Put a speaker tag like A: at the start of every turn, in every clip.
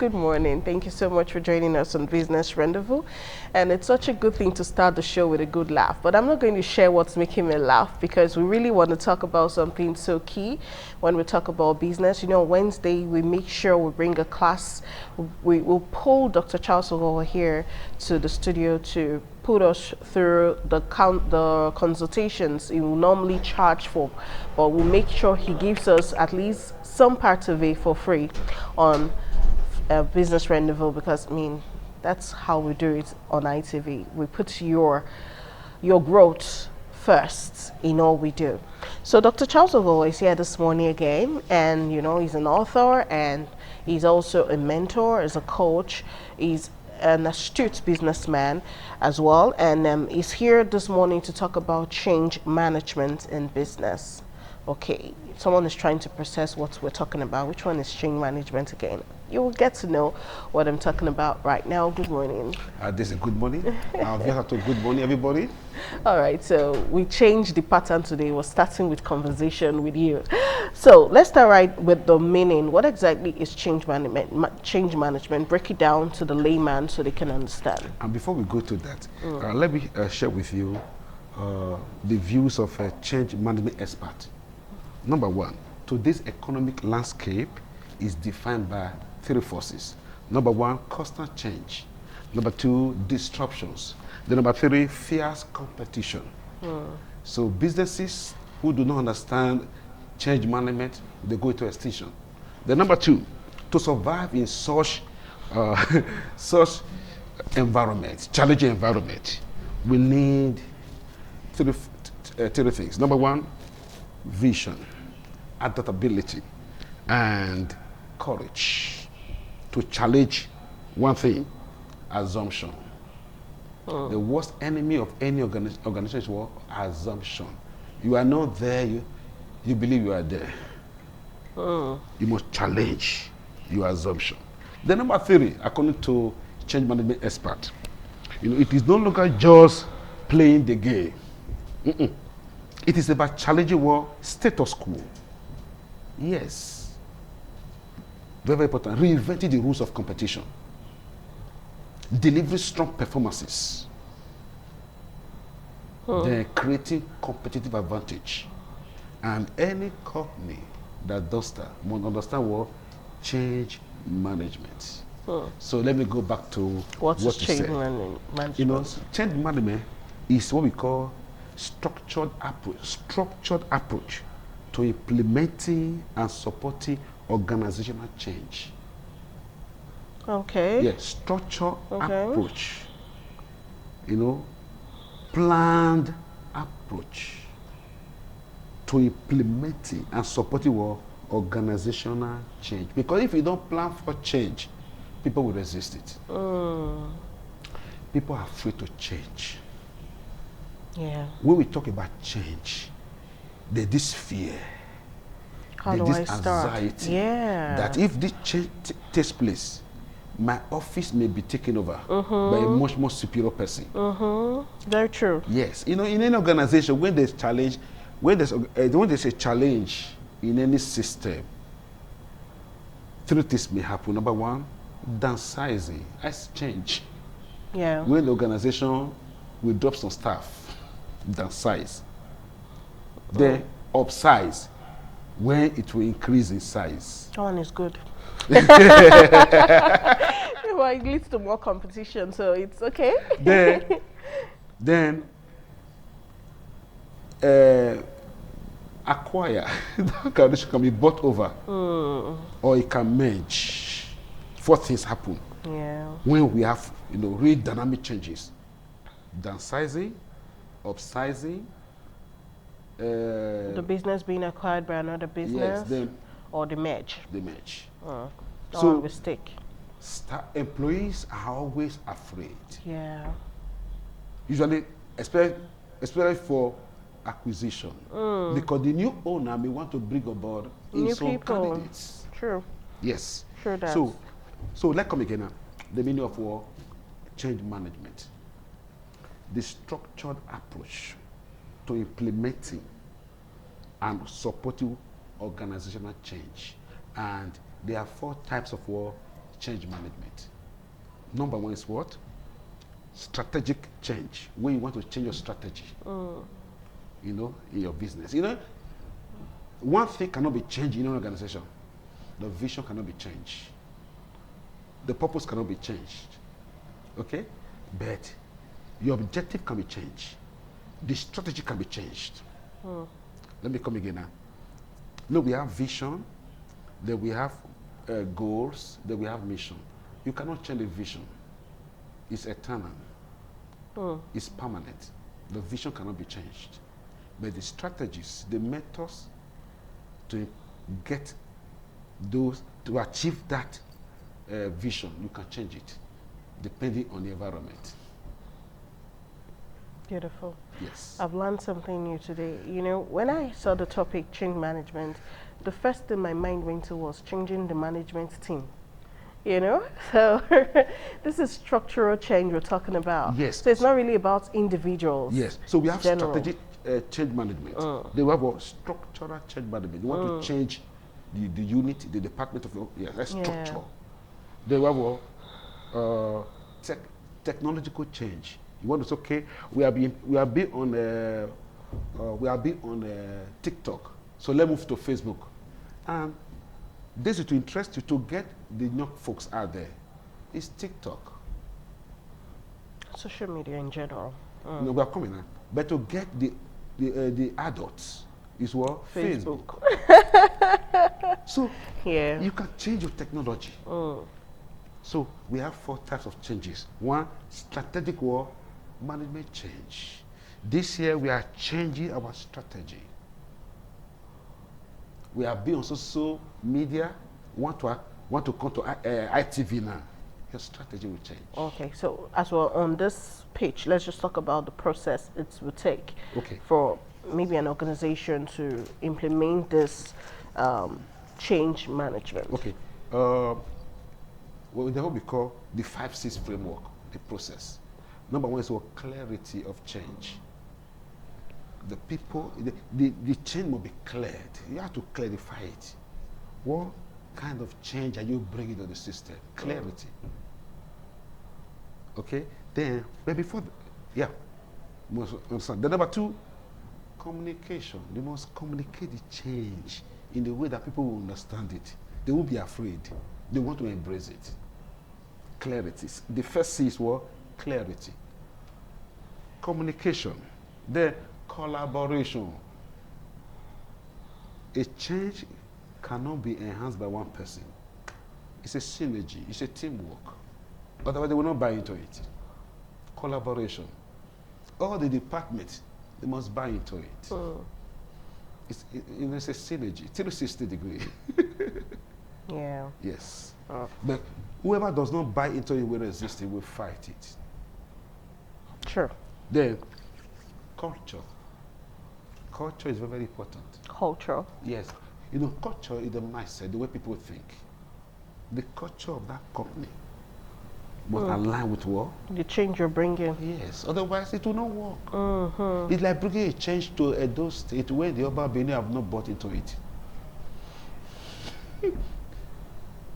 A: Good morning. Thank you so much for joining us on Business Rendezvous. And it's such a good thing to start the show with a good laugh. But I'm not going to share what's making me laugh because we really want to talk about something so key when we talk about business. You know, Wednesday, we make sure we bring a class. We will pull Dr. Charles Ogowa here to the studio to put us through the consultations he will normally charge for, but we'll make sure he gives us at least some part of it for free on Business Rendezvous, because I mean that's how we do it on ITV. We put your growth first in all we do. So Dr. Charles Ogowa is here this morning again, and you know he's an author and he's also a mentor, as a coach. He's an astute businessman as well, and he's here this morning to talk about change management in business. Okay, someone is trying to process what we're talking about. Which one is change management again? You will get to know what I'm talking about right now. Good morning.
B: This is good morning. Good morning, everybody.
A: All right, so we changed the pattern today. We're starting with conversation with you. So let's start right with the meaning. What exactly is change management? Change management. Break it down to the layman so they can understand.
B: And before we go to that, let me share with you the views of a change management expert. Number one, today's economic landscape is defined by three forces. Number one, constant change. Number two, disruptions. Then number three, fierce competition. So businesses who do not understand change management, they go into extinction. Then number two, to survive in such such environment, challenging environment, we need three things. Number one, vision, adaptability, and courage to challenge one thing, assumption. The worst enemy of any organization is what? Assumption. You are not there, you believe you are there. You must challenge your assumption. Then number three, according to change management expert, you know, it is no longer just playing the game. It is about challenging what? Status quo. Yes. Very, very important. Reinventing the rules of competition. Delivering strong performances. Then creating competitive advantage. And any company that does that must understand what? Change management. So let me go back to what you
A: change
B: said.
A: management?
B: You know, change management is what we call structured approach to implementing and supporting organizational change.
A: Okay.
B: Yes, structured approach. You know, planned approach to implementing and supporting what? Organizational change. Because if you don't plan for change, people will resist it. People are afraid to change.
A: Yeah.
B: When we talk about change, there's this fear,
A: How
B: there's
A: do
B: this
A: I start?
B: anxiety
A: Yeah.
B: that if this change takes place, my office may be taken over by a much more superior person.
A: Very true.
B: Yes, you know, in any organization, when there's challenge, when there's a challenge in any system, three things may happen. Number one, downsizing. That's change.
A: Yeah.
B: When the organization will drop some staff, downsize. Then upsize, when it will increase in size.
A: That one is good. Well, it leads to more competition, so it's okay.
B: Then acquire. That organization can be bought over, or it can merge. Four things happen when we have, you know, real dynamic changes: downsizing, upsizing.
A: The business being acquired by another business,
B: yes,
A: or the merge.
B: The merge.
A: So mistake.
B: Employees are always afraid.
A: Yeah.
B: Usually, especially for acquisition, because the new owner may want to bring aboard
A: New
B: some
A: people.
B: candidates.
A: True.
B: Yes.
A: True that.
B: So let's come again now. The meaning of what? Change management. The structured approach to implementing and supporting organizational change. And there are four types of change management. Number one is what? Strategic change, when you want to change your strategy, you know, in your business. You know, one thing cannot be changed in an organization. The vision cannot be changed. The purpose cannot be changed. Okay? But your objective can be changed. The strategy can be changed. Let me come again now. No, we have vision, then we have goals, then we have mission. You cannot change the vision. It's eternal. It's permanent. The vision cannot be changed. But the strategies, the methods to get those, to achieve that vision, you can change it depending on the environment.
A: Beautiful.
B: Yes.
A: I've learned something new today. You know, when I saw the topic change management, the first thing my mind went to was changing the management team. You know, so this is structural change we're talking about.
B: Yes.
A: So it's not really about individuals.
B: Yes. So we have
A: general.
B: strategic change management. They have a structural change management. You want to change the unit, the department of your, that's structure. They have a technological change. You want to say, okay, we are being on TikTok, so let's move to Facebook. And this is to interest you to get the young folks out there. It's TikTok.
A: Social media in general.
B: No, we are coming now. But to get the adults is what?
A: Facebook.
B: So
A: Yeah.
B: you can change your technology. So we have 4 types of changes. One, strategic war management change. This year we are changing our strategy. We are being on social media. Want to come to ITV now. Your strategy will change.
A: Okay, so as well on this page, let's just talk about the process it will take for maybe an organization to implement this change management.
B: Okay. Well, they what we call the 5 C's framework, the process. Number one is what? Clarity of change. The people, the change must be cleared. You have to clarify it. What kind of change are you bringing to the system? Clarity. Okay? Then, but before, must understand. Then number 2, communication. They must communicate the change in the way that people will understand it. They won't be afraid. They want to embrace it. Clarity. The first C is what? Clarity. Communication. Then collaboration. A change cannot be enhanced by one person. It's a synergy. It's a teamwork. Otherwise, they will not buy into it. Collaboration. All the departments, they must buy into it. It's a synergy, 360 degree.
A: Yeah.
B: Yes. But whoever does not buy into it will resist it, will fight it.
A: Sure.
B: Then, culture. Culture is very, very important.
A: Culture.
B: Yes. You know, culture is the mindset, the way people think. The culture of that company must align with what?
A: The change you're bringing.
B: Yes. Otherwise, it will not work. It's like bringing a change to Edo State where the urban Benin have not bought into it.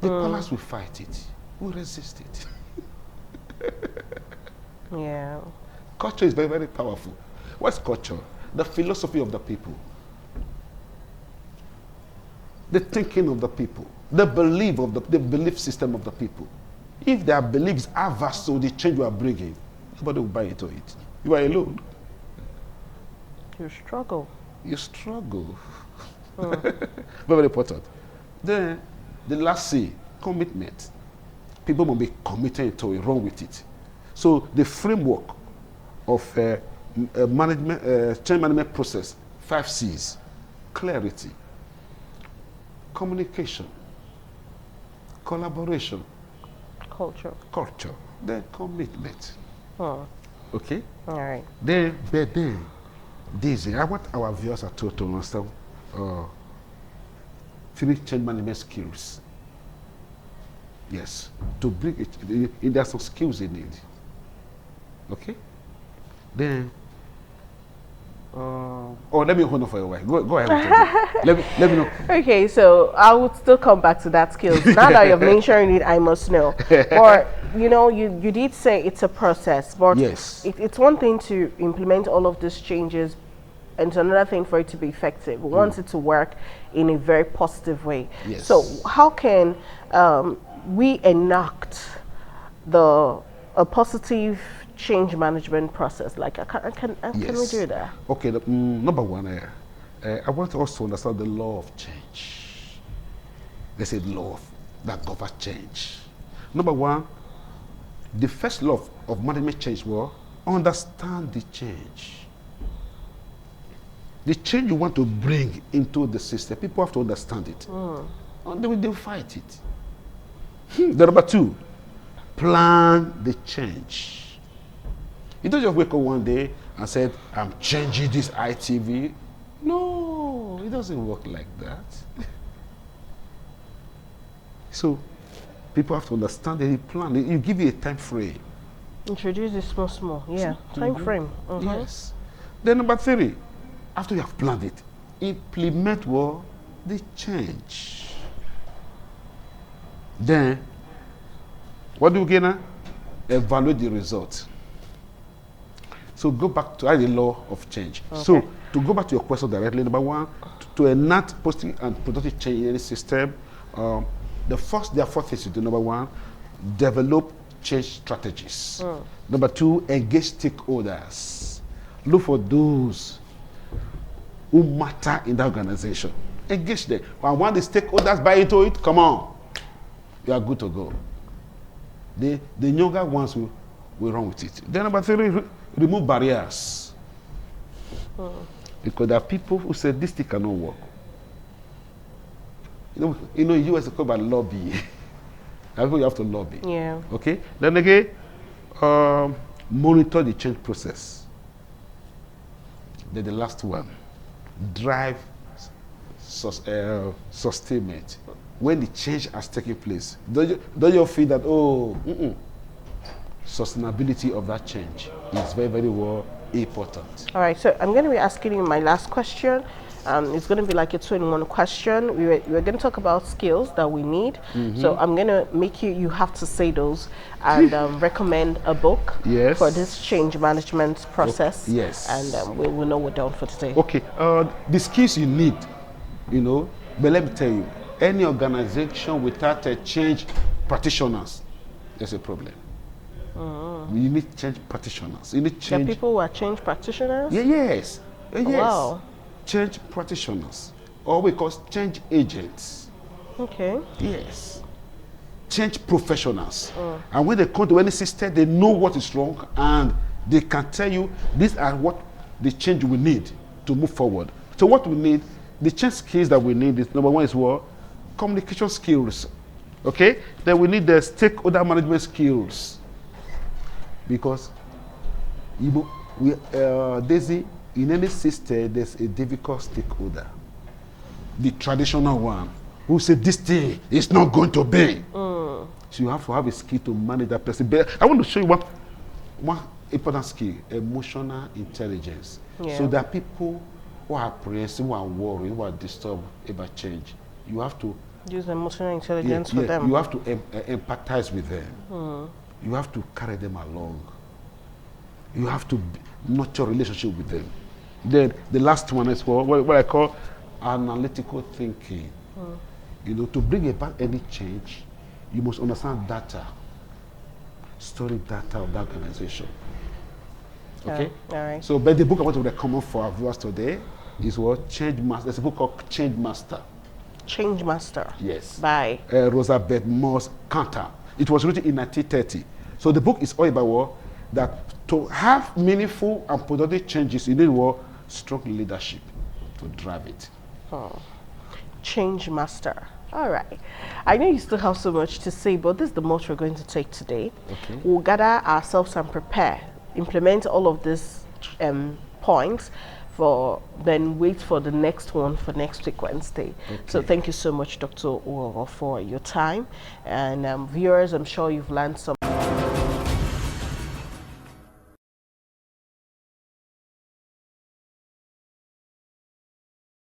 B: The palace will fight it. Will resist it.
A: Yeah.
B: Culture is very, very powerful. What's culture? The philosophy of the people. The thinking of the people. The belief of the belief system of the people. If their beliefs are vast, so the change you are bringing, nobody will buy into it. You are alone.
A: You struggle.
B: You struggle. Very, very important. Then, the last C, commitment. People will be committed to it, run with it. So the framework of change management process, 5 C's, clarity, communication, collaboration, culture, then commitment. Okay?
A: All right.
B: Then, Daisy, I want our viewers to understand 3 change management skills. Yes, to bring it, there are some skills in it. Okay? Then, Let me hold on for a while. Go ahead. Let me know.
A: Okay, so I would still come back to that skills. Now that you've mentioned it, I must know. Or you did say it's a process, but
B: Yes.
A: it's one thing to implement all of these changes, and it's another thing for it to be effective. We want it to work in a very positive way.
B: Yes.
A: So how can we enact a positive change management process? Like, can we do that?
B: Okay, number one, I want us to understand the law of change. There's a law that governs change. Number one, the first law of management change was understand the change. The change you want to bring into the system, people have to understand it. And they'll fight it. The number two, plan the change. You don't just wake up one day and say, I'm changing this ITV. No, it doesn't work like that. So people have to understand that you plan. You give it a time frame.
A: Introduce it small. Yeah, time frame.
B: Yes. Then number three, after you have planned it, implement the change. Then, what do you get now? Evaluate the result. So go back to the law of change.
A: Okay.
B: So to go back to your question directly, number one, to enact positive and productive change in any system, there are four things to do. Number one, develop change strategies. Number two, engage stakeholders. Look for those who matter in the organization. Engage them. And when the stakeholders buy into it, come on, you are good to go. The younger ones will run with it. Then number three, remove barriers. Because there are people who say this thing cannot work. In the US, it's called by lobby. You have to lobby.
A: Yeah.
B: Okay. Then again, monitor the change process. Then the last one, drive sustainment. When the change has taken place, don't you feel that sustainability of that change is very, very important.
A: All right, so I'm going to be asking you my last question. It's going to be like a 2-in-1 question. We were going to talk about skills that we need. So I'm going to make you have to say those and recommend a book for this change management process.
B: Yes.
A: And we'll know we're done for today.
B: Okay. The skills you need, but let me tell you, any organization without a change practitioners, there's a problem. You need change practitioners. You need change.
A: There are people who are change practitioners?
B: Yes.
A: Wow.
B: Change practitioners, or we call change agents.
A: Okay.
B: Yes. Change professionals. And when they come to any system, they know what is wrong and they can tell you these are what the change we need to move forward. So what we need, the change skills that we need is number one is what? Communication skills. Okay? Then we need the stakeholder management skills. Because Daisy, in any system, there's a difficult stakeholder. The traditional one who said this thing is not going to be. So you have to have a skill to manage that person. But I want to show you one important skill: emotional intelligence.
A: Yeah.
B: So there are people who are apprehensive, who are worried, who are disturbed about change. You have to
A: use emotional intelligence for them.
B: You have to empathize with them. You have to carry them along. You have to nurture relationship with them. Then the last one is what I call analytical thinking. To bring about any change, you must understand data, historic data of the organization. Okay?
A: All right.
B: So, but the book I want to recommend for our viewers today is what? Change Master. There's a book called Change Master.
A: Change Master.
B: Yes.
A: By
B: Rosabeth Moss Kanter. It was written in 1930. So the book is all about what? That to have meaningful and productive changes, you need what? Strong leadership to drive it.
A: Change Master. All right. I know you still have so much to say, but this is the most we're going to take today.
B: Okay.
A: We'll gather ourselves and prepare, implement all of these points, then wait for the next one for next week Wednesday.
B: Okay.
A: So thank you so much, Dr. Uwogo, for your time. And viewers, I'm sure you've learned some.